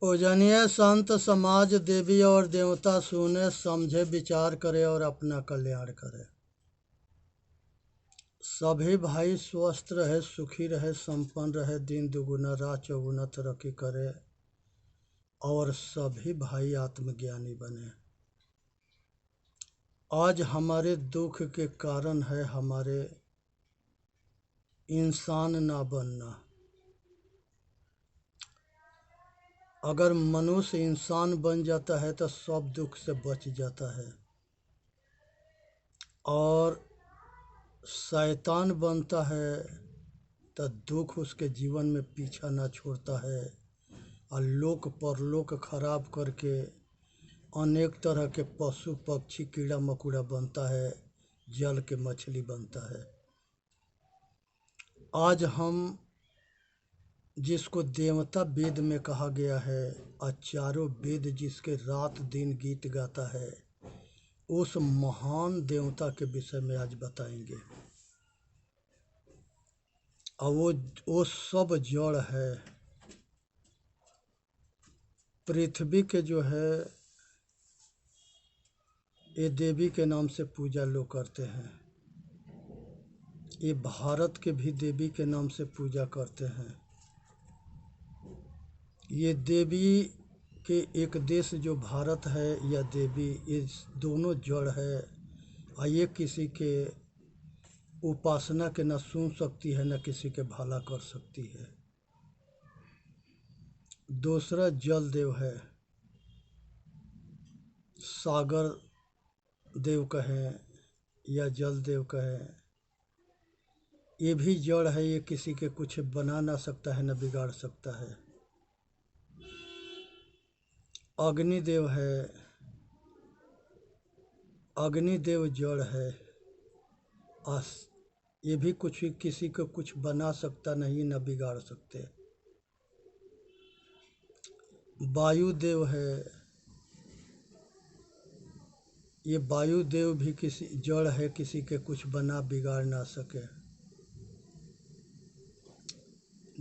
पूजनीय संत समाज देवी और देवता सुने समझे विचार करे और अपना कल्याण करे। सभी भाई स्वस्थ रहे, सुखी रहे, संपन्न रहे, दिन दुगुना रात चौगुना तरक्की करे और सभी भाई आत्मज्ञानी बने। आज हमारे दुख के कारण है हमारे इंसान ना बनना। अगर मनुष्य इंसान बन जाता है तो सब दुख से बच जाता है, और शैतान बनता है तो दुख उसके जीवन में पीछा ना छोड़ता है और लोक परलोक खराब करके अनेक तरह के पशु पक्षी कीड़ा मकोड़ा बनता है, जल के मछली बनता है। आज हम जिसको देवता वेद में कहा गया है और चारों वेद जिसके रात दिन गीत गाता है, उस महान देवता के विषय में आज बताएंगे। और वो सब जड़ है। पृथ्वी के जो है ये देवी के नाम से पूजा लोग करते हैं। ये भारत के भी देवी के नाम से पूजा करते हैं। ये देवी के एक देश जो भारत है या देवी, ये दोनों जड़ है और ये किसी के उपासना के न सुन सकती है न किसी के भला कर सकती है। दूसरा जल देव है, सागर देव कहें या जल देव कहें, ये भी जड़ है। ये किसी के कुछ बना ना सकता है न बिगाड़ सकता है। अग्निदेव है, अग्निदेव जड़ है, ये भी कुछ किसी को कुछ बना सकता नहीं न बिगाड़ सकते। वायुदेव है, ये वायुदेव भी किसी जड़ है, किसी के कुछ बना बिगाड़ ना सके।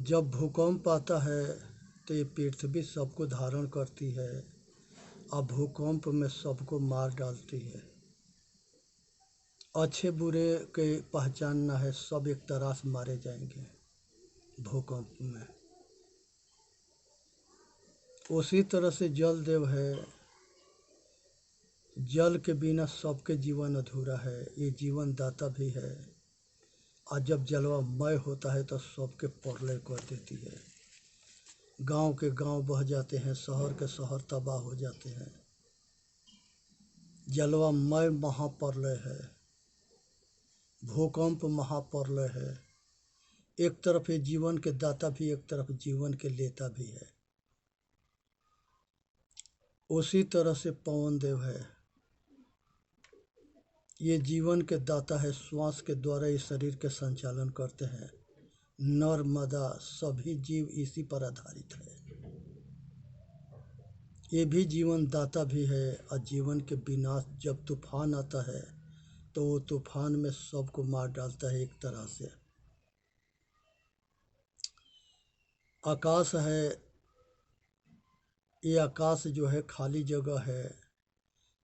जब भूकंप आता है तो ये पृथ्वी सबको धारण करती है और भूकंप में सबको मार डालती है। अच्छे बुरे के पहचानना है, सब एक तरह से मारे जाएंगे भूकंप में। उसी तरह से जल देव है, जल के बिना सबके जीवन अधूरा है। ये जीवन दाता भी है, और जब जलवामय होता है तो सबके प्रलय कर देती है। गांव के गांव बह जाते हैं, शहर के शहर तबाह हो जाते हैं। जलवामय महाप्रलय है, भूकंप महाप्रलय है। एक तरफ ये जीवन के दाता भी, एक तरफ जीवन के लेता भी है। उसी तरह से पवन देव है, ये जीवन के दाता है। श्वास के द्वारा इस शरीर के संचालन करते हैं। नर मादा सभी जीव इसी पर आधारित है। ये भी जीवन दाता भी है, और जीवन के विनाश जब तूफान आता है तो वो तूफान में सबको मार डालता है एक तरह से। आकाश है, ये आकाश जो है खाली जगह है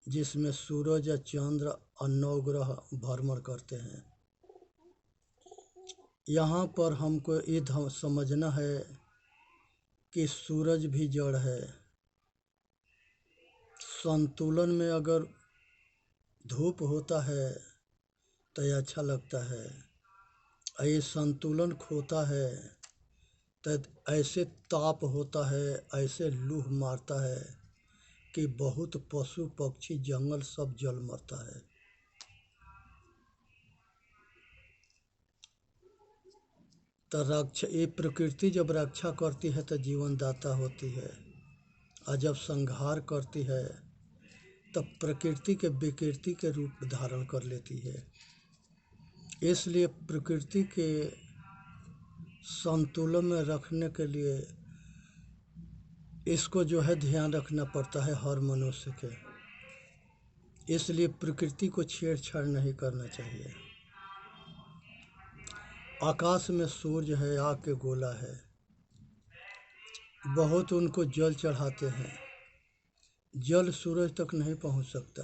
जिसमें सूरज या चंद्र और नवग्रह भ्रमण करते हैं। यहाँ पर हमको ये समझना है कि सूरज भी जड़ है। संतुलन में अगर धूप होता है तो ये अच्छा लगता है, और ये संतुलन खोता है तो ऐसे ताप होता है, ऐसे लूह मारता है कि बहुत पशु पक्षी जंगल सब जल मरता है। तो रक्षा, ये प्रकृति जब रक्षा करती है तो जीवन दाता होती है, और जब संहार करती है तब प्रकृति के विकृति के रूप धारण कर लेती है। इसलिए प्रकृति के संतुलन में रखने के लिए इसको जो है ध्यान रखना पड़ता है हर मनुष्य के। इसलिए प्रकृति को छेड़छाड़ नहीं करना चाहिए। आकाश में सूर्य है, आग के गोला है। बहुत उनको जल चढ़ाते हैं। जल सूरज तक नहीं पहुंच सकता।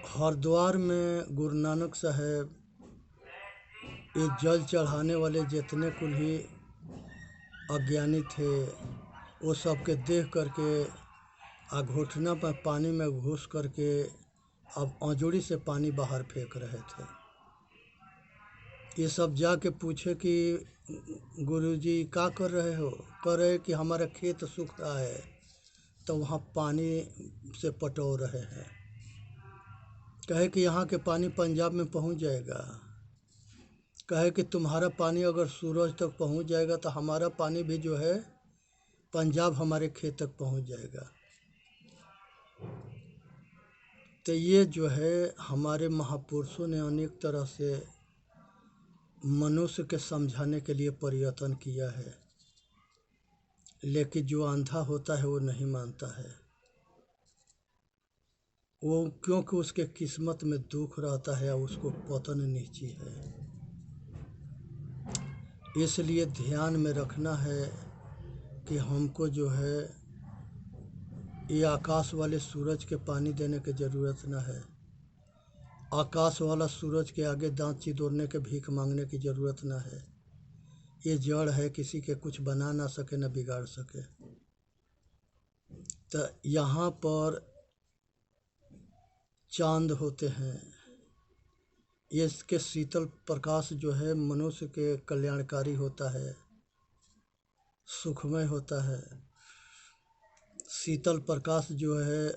हरिद्वार में गुरु नानक साहब ये जल चढ़ाने वाले जितने कुल ही अज्ञानी थे वो सबके देख करके घुटना पर पानी में घुस करके अब औंजड़ी से पानी बाहर फेंक रहे थे। ये सब जाके पूछे कि गुरुजी क्या कर रहे हो? कह रहे कि हमारा खेत सूख रहा है तो वहाँ पानी से पटो रहे हैं। कहे कि यहाँ के पानी पंजाब में पहुँच जाएगा। कहे कि तुम्हारा पानी अगर सूरज तक पहुँच जाएगा तो हमारा पानी भी जो है पंजाब हमारे खेत तक पहुँच जाएगा। तो ये जो है हमारे महापुरुषों ने अनेक तरह से मनुष्य के समझाने के लिए प्रयत्न किया है, लेकिन जो अंधा होता है वो नहीं मानता है। वो क्योंकि उसके किस्मत में दुख रहता है, उसको पतन नीची है। इसलिए ध्यान में रखना है कि हमको जो है ये आकाश वाले सूरज के पानी देने की ज़रूरत न है। आकाश वाला सूरज के आगे दांत चितोड़ने के भीख मांगने की ज़रूरत न है। ये जड़ है, किसी के कुछ बना ना सके न बिगाड़ सके। तो यहाँ पर चांद होते हैं, इसके शीतल प्रकाश जो है मनुष्य के कल्याणकारी होता है, सुखमय होता है। शीतल प्रकाश जो है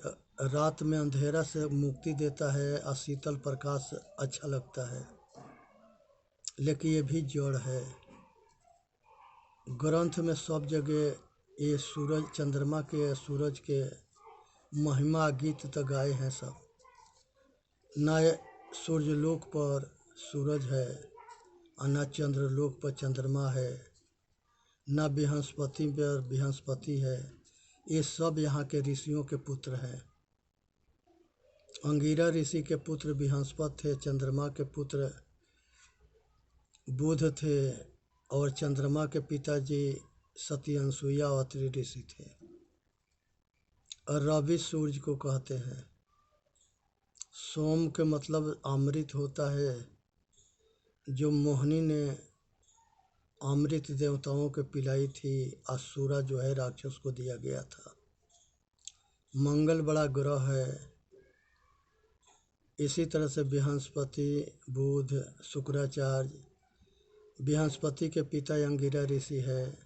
रात में अंधेरा से मुक्ति देता है और शीतल प्रकाश अच्छा लगता है, लेकिन ये भी जड़ है। ग्रंथ में सब जगह ये सूरज चंद्रमा के सूरज के महिमा गीत तो गाए हैं सब। न सूर्यलोक पर सूरज है और न चंद्रलोक पर चंद्रमा है, न बृहस्पति पर बृहस्पति है। ये सब यहाँ के ऋषियों के पुत्र हैं। अंगिरा ऋषि के पुत्र बृहस्पति थे, चंद्रमा के पुत्र बुध थे और चंद्रमा के पिताजी सती अनसुईया अत्रि ऋषि थे। और रवि सूर्य को कहते हैं। सोम के मतलब अमृत होता है, जो मोहिनी ने अमृत देवताओं के पिलाई थी। असुरा जो है राक्षस को दिया गया था। मंगल बड़ा ग्रह है। इसी तरह से बृहस्पति, बुध, शुक्राचार्य, बृहस्पति के पिता अंगिरा ऋषि है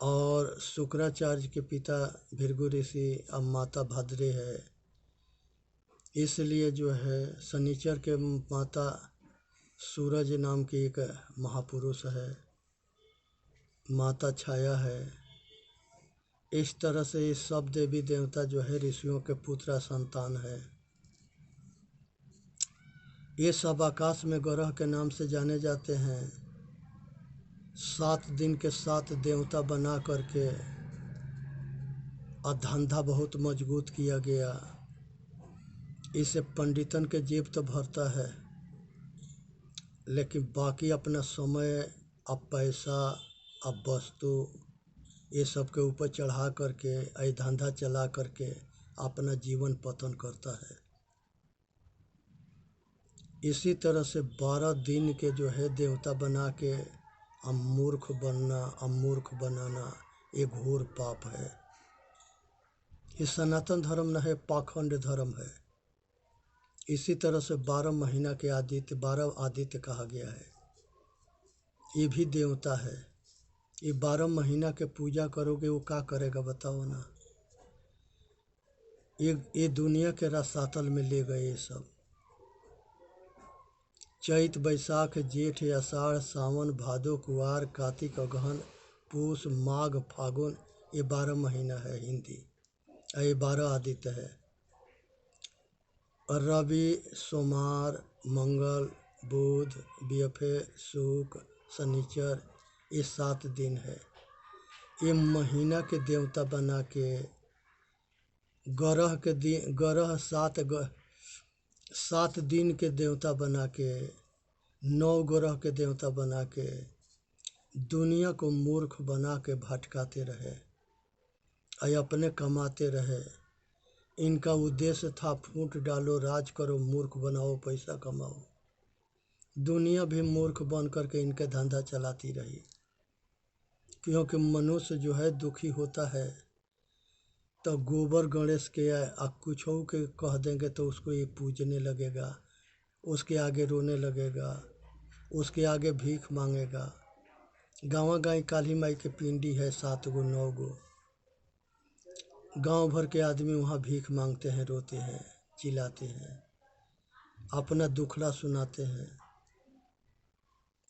और शुक्राचार्य के पिता भृगु ऋषि और माता भद्रे है। इसलिए जो है शनिचर के माता सूरज नाम की एक महापुरुष है, माता छाया है। इस तरह से ये सब देवी देवता जो है ऋषियों के पुत्र संतान है। ये सब आकाश में ग्रह के नाम से जाने जाते हैं। 7 दिन के 7 देवता बना करके और धंधा बहुत मजबूत किया गया। इसे पंडितन के जेब तो भरता है, लेकिन बाकी अपना समय, अब पैसा, अब वस्तु, ये सब के ऊपर चढ़ा करके ये धंधा चला करके अपना जीवन पतन करता है। इसी तरह से 12 दिन के जो है देवता बना के मूर्ख बनना, अमूर्ख बनाना ये घोर पाप है। ये सनातन धर्म न है, पाखंड धर्म है। इसी तरह से 12 महीना के आदित्य, 12 आदित्य कहा गया है। ये भी देवता है। ये 12 महीना के पूजा करोगे वो क्या करेगा बताओ ना। ये दुनिया के रसातल में ले गए ये सब। चैत, बैसाख, जेठ, आषाढ़, सावन, भादो, कुआर, कार्तिक, अगहन, पूस, माघ, फागुन, ये 12 महीना है हिंदी। ये 12 आदित्य है। और रवि, सोमवार, मंगल, बुध, बृहस्पति, शुक्र, शनिचर, ये 7 दिन है। ये महीना के देवता बना के ग्रह के दिन, ग्रह 7 दिन के देवता बना के, 9 ग्रह के देवता बना के दुनिया को मूर्ख बना के भटकाते रहे और अपने कमाते रहे। इनका उद्देश्य था फूट डालो, राज करो, मूर्ख बनाओ, पैसा कमाओ। दुनिया भी मूर्ख बन करके इनके धंधा चलाती रही, क्योंकि मनुष्य जो है दुखी होता है तो गोबर गणेश के कुछ के कह देंगे तो उसको ये पूजने लगेगा, उसके आगे रोने लगेगा, उसके आगे भीख मांगेगा। गाँव गाँव काली माई के पिंडी है 7 गो 9 गो, गांव भर के आदमी वहाँ भीख मांगते हैं, रोते हैं, चिल्लाते हैं, अपना दुखड़ा सुनाते हैं।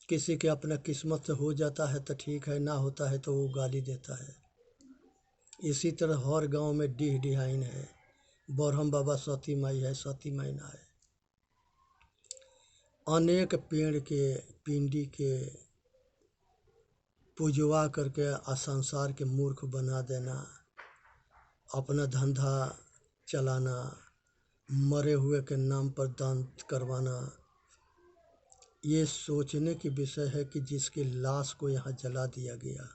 किसी के अपना किस्मत से हो जाता है तो ठीक है, ना होता है तो वो गाली देता है। इसी तरह हर गांव में डीह डिहाइन है, बरहम बाबा सती माई है, सती माई ना है। अनेक पेड़ के पिंडी के पूजवा करके संसार के मूर्ख बना देना, अपना धंधा चलाना, मरे हुए के नाम पर दान करवाना। ये सोचने की विषय है कि जिसकी लाश को यहाँ जला दिया गया,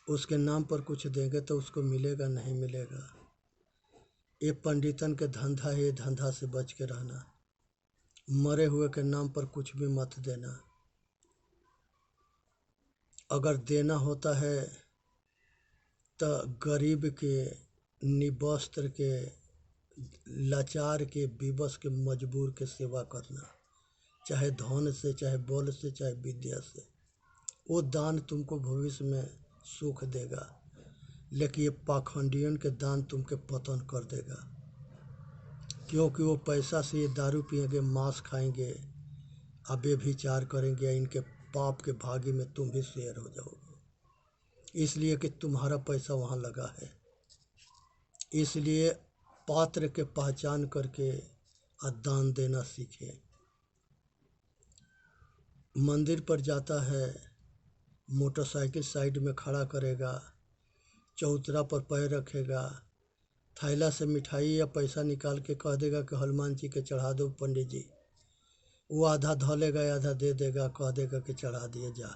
उसके नाम पर कुछ देंगे तो उसको मिलेगा नहीं मिलेगा। ये पंडितन के धंधा है, ये धंधा से बच के रहना। मरे हुए के नाम पर कुछ भी मत देना। अगर देना होता है तो गरीब के, निवस्त्र के, लाचार के, विवश के, मजबूर के सेवा करना, चाहे धन से, चाहे बल से, चाहे विद्या से। वो दान तुमको भविष्य में सुख देगा, लेकिन ये पाखंडियन के दान तुमके पतन कर देगा, क्योंकि वो पैसा से ये दारू पिएंगे, मांस खाएंगे, अब व्यभिचार करेंगे, इनके पाप के भागी में तुम भी शेयर हो जाओगे, इसलिए कि तुम्हारा पैसा वहाँ लगा है। इसलिए पात्र के पहचान करके दान देना सीखे। मंदिर पर जाता है, मोटरसाइकिल साइड में खड़ा करेगा, चौतरा पर पैर रखेगा, थैला से मिठाई या पैसा निकाल के कह देगा कि हनुमान जी के चढ़ा दो पंडित जी। वो आधा धो लेगा, आधा दे देगा, कह देगा कि चढ़ा दिए जा।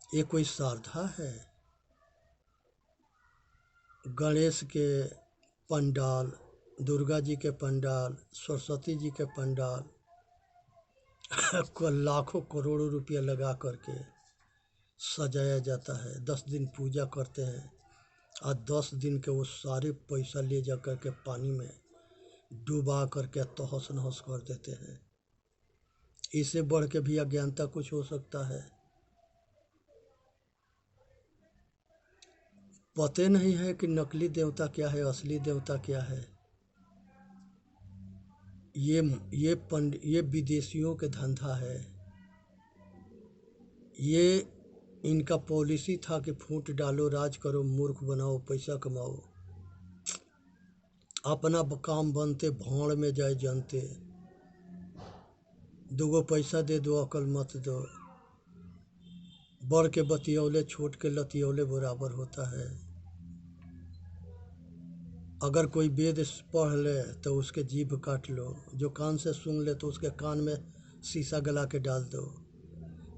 ये कोई श्रद्धा है? गणेश के पंडाल, दुर्गा जी के पंडाल, सरस्वती जी के पंडाल को लाखों करोड़ों रुपया लगा करके सजाया जाता है। 10 दिन पूजा करते हैं और 10 दिन के वो सारे पैसा ले जा कर के पानी में डुबा करके तहस नहस कर देते हैं। इससे बढ़ के भी अज्ञानता कुछ हो सकता है? पते नहीं है कि नकली देवता क्या है, असली देवता क्या है। ये विदेशियों के धंधा है। ये इनका पॉलिसी था कि फूट डालो, राज करो, मूर्ख बनाओ, पैसा कमाओ, अपना काम बनते भाड़ में जाए जानते। 2 गो पैसा दे दो, अकल मत दो। बड़ के बतियौले, छोट के लतियौले बराबर होता है। अगर कोई वेद पढ़ ले तो उसके जीभ काट लो, जो कान से सुन ले तो उसके कान में शीशा गला के डाल दो,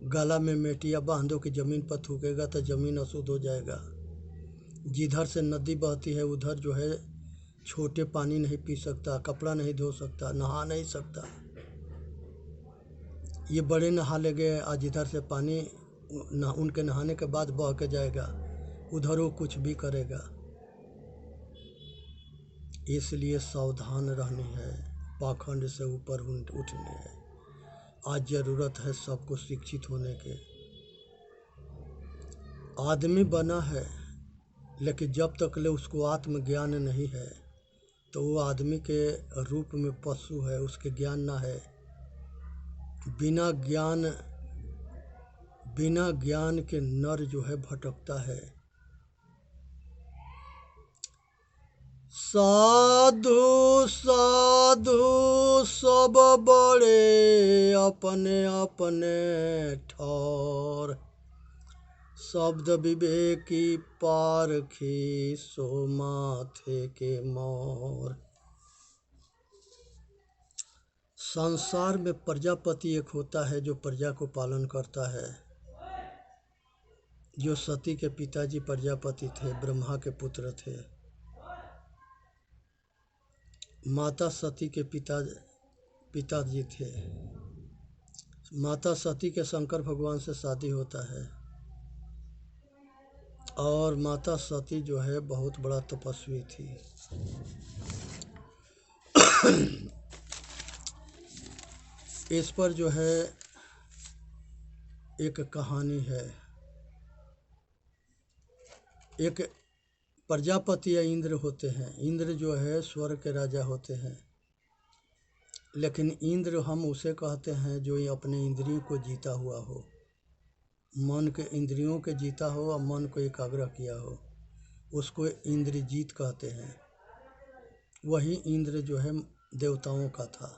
गला में मेटिया बांध दो कि ज़मीन पर थूकेगा तो ज़मीन अशुद्ध हो जाएगा। जिधर से नदी बहती है उधर जो है छोटे पानी नहीं पी सकता, कपड़ा नहीं धो सकता, नहा नहीं सकता। ये बड़े नहा लेंगे, आज इधर से पानी उनके नहाने के बाद बह के जाएगा, उधर वो कुछ भी करेगा। इसलिए सावधान रहनी है, पाखंड से ऊपर उठने है। आज ज़रूरत है सबको शिक्षित होने के। आदमी बना है, लेकिन जब तक ले उसको आत्मज्ञान नहीं है तो वो आदमी के रूप में पशु है, उसके ज्ञान ना है। बिना ज्ञान के नर जो है भटकता है। साधु साधु सब बड़े अपने अपने ठौर, शब्द विवेकी पारखी सो माथे के मोर। संसार में प्रजापति एक होता है जो प्रजा को पालन करता है। जो सती के पिताजी प्रजापति थे, ब्रह्मा के पुत्र थे। माता सती के पिताजी थे। माता सती के शंकर भगवान से शादी होता है और माता सती जो है बहुत बड़ा तपस्वी थी। इस पर जो है एक कहानी है। एक प्रजापति या इंद्र होते हैं। इंद्र जो है स्वर्ग के राजा होते हैं, लेकिन इंद्र हम उसे कहते हैं जो अपने इंद्रियों को जीता हुआ हो, मन के इंद्रियों के जीता हो और मन को एकाग्र किया हो, उसको इंद्रजीत कहते हैं। वही इंद्र जो है देवताओं का था।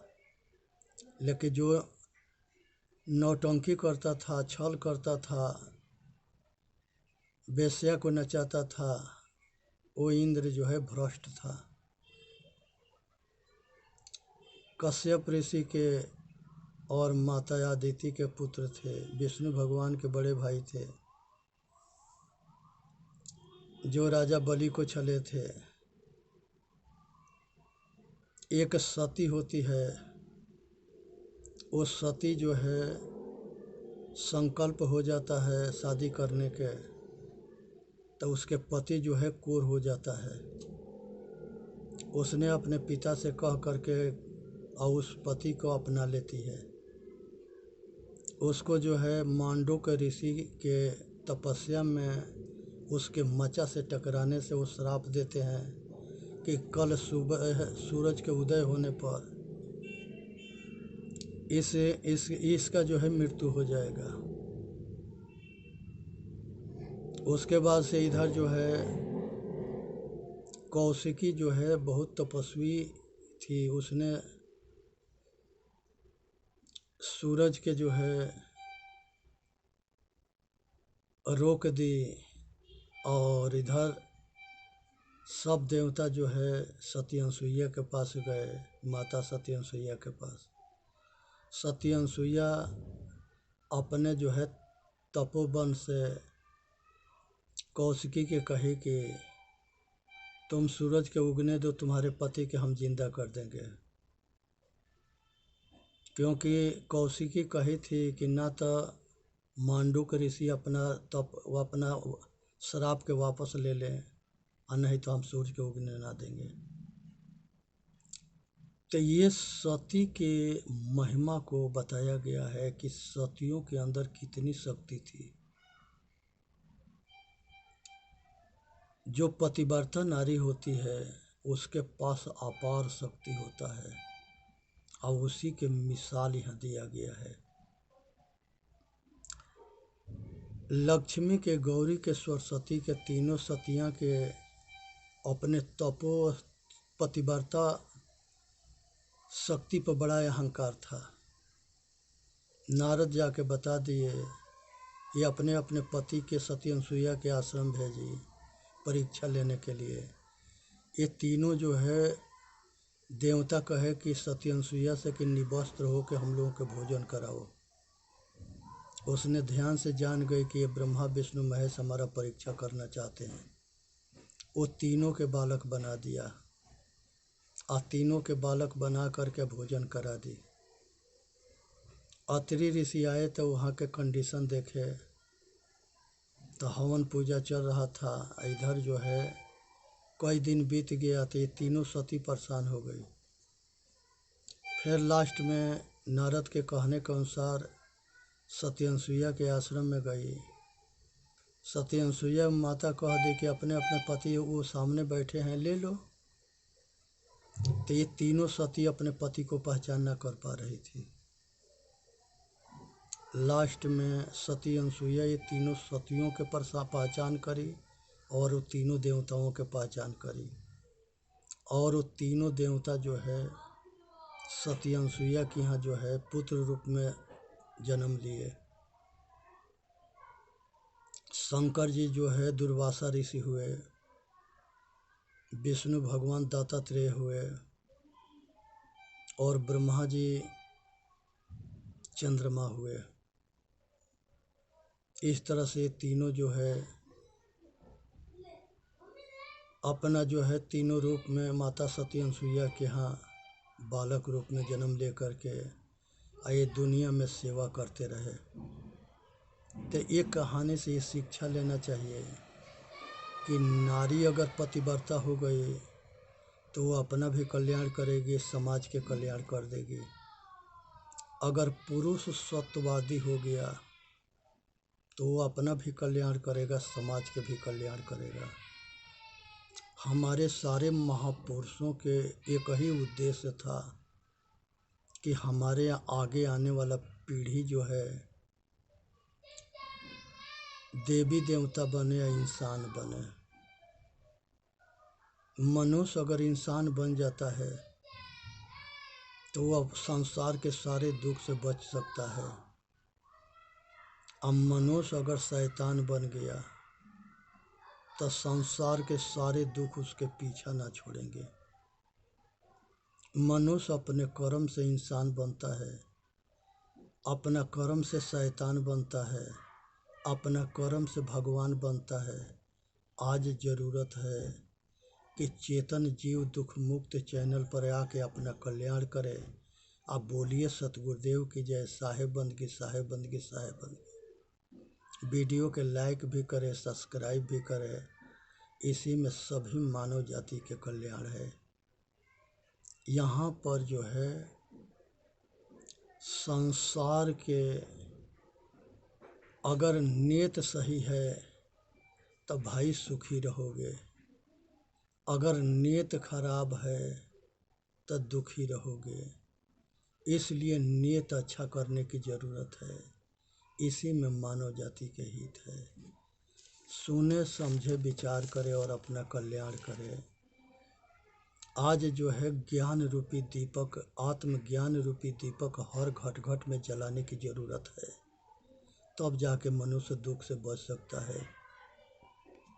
लेकिन जो नौटंकी करता था, छल करता था, वेश्या को नचाता था, वो इंद्र जो है भ्रष्ट था। कश्यप ऋषि के और माता अदिति के पुत्र थे। विष्णु भगवान के बड़े भाई थे, जो राजा बलि को छले थे। एक सती होती है। वो सती जो है संकल्प हो जाता है शादी करने के, तो उसके पति जो है क्रूर हो जाता है। उसने अपने पिता से कह करके और उस पति को अपना लेती है। उसको जो है मांडूक ऋषि के तपस्या में उसके मचा से टकराने से वो श्राप देते हैं कि कल सुबह सूरज के उदय होने पर इसका जो है मृत्यु हो जाएगा। उसके बाद से इधर जो है कौशिकी जो है बहुत तपस्वी थी। उसने सूरज के जो है रोक दी और इधर सब देवता जो है सती अनसुईया के पास गए, माता सती अनसुईया के पास। सती अनसुईया अपने जो है तपोवन से कौशिकी के कही कि तुम सूरज के उगने दो, तुम्हारे पति के हम जिंदा कर देंगे। क्योंकि कौशिकी कही थी कि ना तो मांडूक ऋषि अपना श्राप के वापस ले लें और नहीं तो हम सूरज के उगने ना देंगे। तो ये सती के महिमा को बताया गया है कि सतियों के अंदर कितनी शक्ति थी। जो पतिव्रता नारी होती है उसके पास अपार शक्ति होता है और उसी के मिसाल यहाँ दिया गया है। लक्ष्मी के, गौरी के, सरस्वती के, तीनों सतियाँ के अपने तपो पतिव्रता शक्ति पर बड़ा अहंकार था। नारद जाके बता दिए, ये अपने अपने पति के सती अनसुईया के आश्रम भेजी परीक्षा लेने के लिए। ये तीनों जो है देवता कहे कि सती अनसुईया से कि निवस्त्र हो के हम लोगों के भोजन कराओ। उसने ध्यान से जान गई कि ये ब्रह्मा विष्णु महेश हमारा परीक्षा करना चाहते हैं। वो तीनों के बालक बना दिया और तीनों के बालक बना करके भोजन करा दी। अत्रि ऋषि आए तो वहाँ के कंडीशन देखे तो हवन पूजा चल रहा था। इधर जो है कई दिन बीत गया तो ये तीनों सती परेशान हो गई। फिर लास्ट में नारद के कहने के अनुसार सती अनसुईया के आश्रम में गई। सती अनसुईया माता कह दी कि अपने अपने पति वो सामने बैठे हैं, ले लो। तो ये तीनों सती अपने पति को पहचान न कर पा रही थी। लास्ट में सती अनसुईया ये तीनों सतियों के पहचान करी और वो तीनों देवताओं के पहचान करी और वो तीनों देवता जो है सती अनसुईया के यहाँ जो है पुत्र रूप में जन्म लिए। शंकर जी जो है दुर्वासा ऋषि हुए, विष्णु भगवान दत्तात्रेय हुए और ब्रह्मा जी चंद्रमा हुए। इस तरह से तीनों जो है अपना जो है तीनों रूप में माता सती अनसुईया के यहाँ बालक रूप में जन्म ले करके ये दुनिया में सेवा करते रहे। तो एक कहानी से ये शिक्षा लेना चाहिए कि नारी अगर पतिव्रता हो गई तो वो अपना भी कल्याण करेगी, समाज के कल्याण कर देगी। अगर पुरुष सत्यवादी हो गया तो वो अपना भी कल्याण करेगा, समाज के भी कल्याण करेगा। हमारे सारे महापुरुषों के एक ही उद्देश्य था कि हमारे आगे आने वाला पीढ़ी जो है देवी देवता बने या इंसान बने। मनुष्य अगर इंसान बन जाता है तो वह संसार के सारे दुख से बच सकता है। अब मनुष्य अगर शैतान बन गया तो संसार के सारे दुख उसके पीछा ना छोड़ेंगे। मनुष्य अपने कर्म से इंसान बनता है, अपना कर्म से शैतान बनता है, अपना कर्म से भगवान बनता है। आज ज़रूरत है कि चेतन जीव दुख मुक्त चैनल पर आके अपना कल्याण करे। आप बोलिए सतगुरुदेव की जय। साहेब बंदगी, साहेब बंदगी, साहेब बंदगी। वीडियो के लाइक भी करें, सब्सक्राइब भी करें। इसी में सभी मानव जाति के कल्याण है। यहाँ पर जो है संसार के अगर नीयत सही है तो भाई सुखी रहोगे, अगर नीयत खराब है तो दुखी रहोगे। इसलिए नीयत अच्छा करने की ज़रूरत है। इसी में मानव जाति के हित है। सुने समझे विचार करें और अपना कल्याण करें। आज जो है ज्ञान रूपी दीपक, आत्मज्ञान रूपी दीपक हर घट घट में जलाने की ज़रूरत है। तब जाके मनुष्य दुख से बच सकता है।